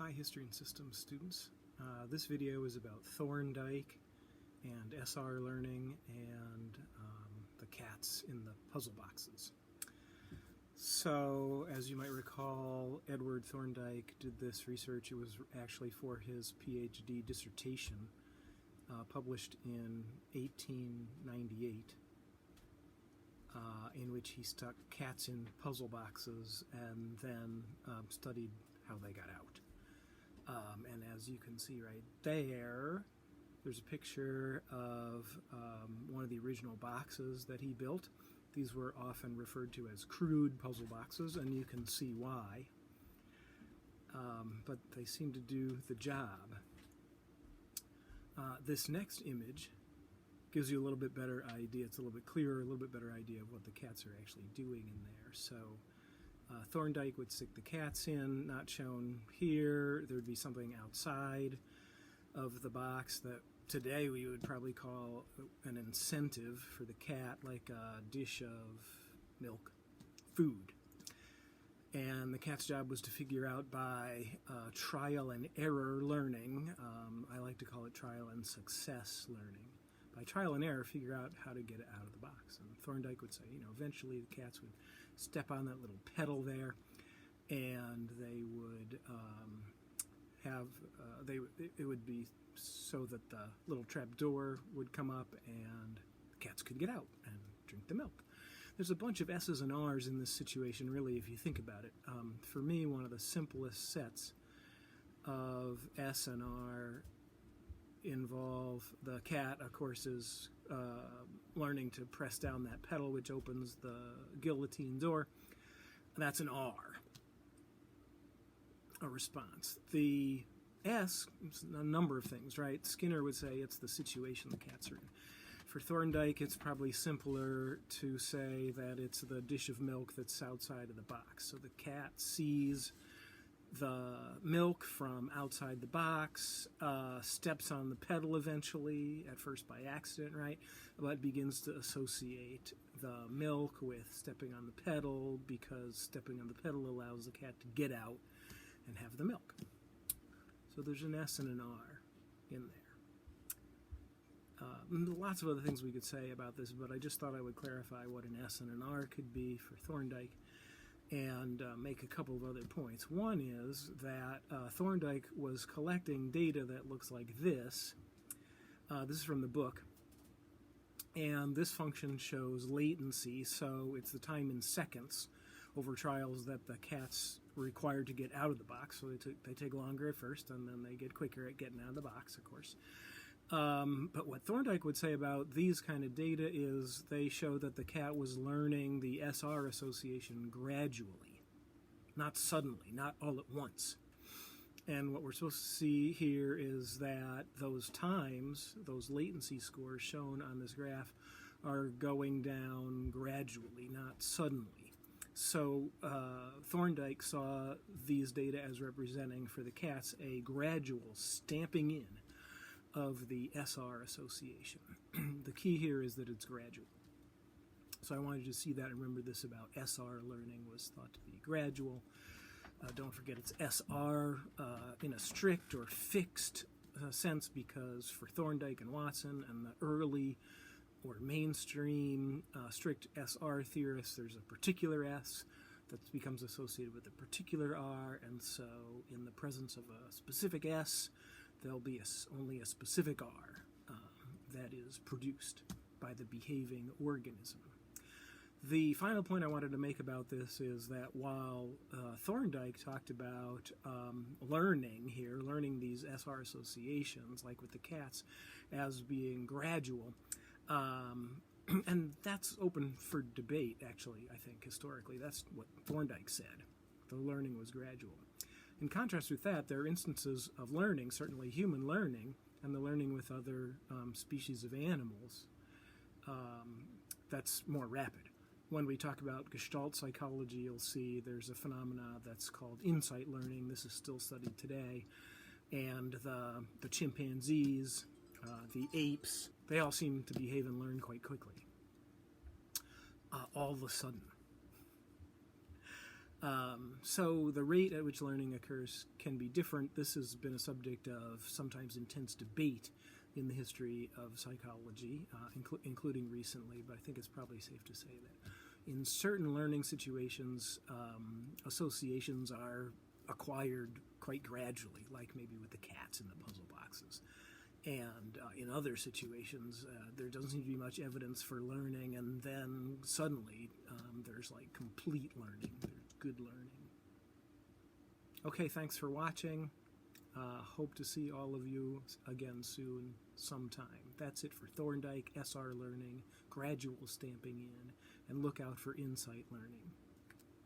Hi, History and Systems students. This video is about Thorndike and SR learning and the cats in the puzzle boxes. So, as you might recall, Edward Thorndike did this research. It was actually for his PhD dissertation, published in 1898, in which he stuck cats in puzzle boxes and then studied how they got out. And as you can see right there, there's a picture of one of the original boxes that he built. These were often referred to as crude puzzle boxes, and you can see why. But they seem to do the job. This next image gives you a little bit better idea. It's a little bit clearer, a little bit better idea of what the cats are actually doing in there. So Thorndike would stick the cats in, not shown here. There would be something outside of the box that today we would probably call an incentive for the cat, like a dish of milk, food. And the cat's job was to figure out by trial and error learning. I like to call it trial and success learning. By trial and error, figure out how to get it out of the box. And Thorndike would say, eventually the cats would step on that little pedal there, and they would it would be so that the little trap door would come up and the cats could get out and drink the milk. There's a bunch of S's and R's in this situation, really, if you think about it. For me, one of the simplest sets of S and R involve the cat, of course, is learning to press down that pedal, which opens the guillotine door. That's an R, a response. The S is a number of things, right? Skinner would say it's the situation the cats are in. For Thorndike, it's probably simpler to say that it's the dish of milk that's outside of the box. So the cat sees the milk from outside the box, steps on the pedal eventually, at first by accident, right? But begins to associate the milk with stepping on the pedal, because stepping on the pedal allows the cat to get out and have the milk. So there's an S and an R in there. Lots of other things we could say about this, but I just thought I would clarify what an S and an R could be for Thorndike, and make a couple of other points. One is that Thorndike was collecting data that looks like this. This is from the book, and this function shows latency, so it's the time in seconds over trials that the cat's required to get out of the box. So they take longer at first, and then they get quicker at getting out of the box, of course. But what Thorndike would say about these kind of data is they show that the cat was learning the SR association gradually, not suddenly, not all at once. And what we're supposed to see here is that those times, those latency scores shown on this graph, are going down gradually, not suddenly. So Thorndike saw these data as representing for the cats a gradual stamping in of the SR association. The key here is that it's gradual. So I wanted you to see that and remember this about SR learning was thought to be gradual. Don't forget it's SR in a strict or fixed sense, because for Thorndike and Watson and the early or mainstream strict SR theorists, there's a particular S that becomes associated with a particular R, and so in the presence of a specific S, there'll be only a specific R that is produced by the behaving organism. The final point I wanted to make about this is that while Thorndike talked about learning these SR associations, like with the cats, as being gradual, and that's open for debate, actually, I think, historically. That's what Thorndike said. The learning was gradual. In contrast with that, there are instances of learning, certainly human learning, and the learning with other species of animals, that's more rapid. When we talk about Gestalt psychology, you'll see there's a phenomena that's called insight learning. This is still studied today. And the chimpanzees, the apes, they all seem to behave and learn quite quickly. All of a sudden. So the rate at which learning occurs can be different. This has been a subject of sometimes intense debate in the history of psychology, including recently, but I think it's probably safe to say that in certain learning situations, associations are acquired quite gradually, like maybe with the cats in the puzzle boxes. And in other situations, there doesn't seem to be much evidence for learning, and then suddenly there's like complete learning, there's good learning. Okay, thanks for watching. Hope to see all of you again soon, sometime. That's it for Thorndike, SR Learning, Gradual stamping in, and look out for Insight Learning.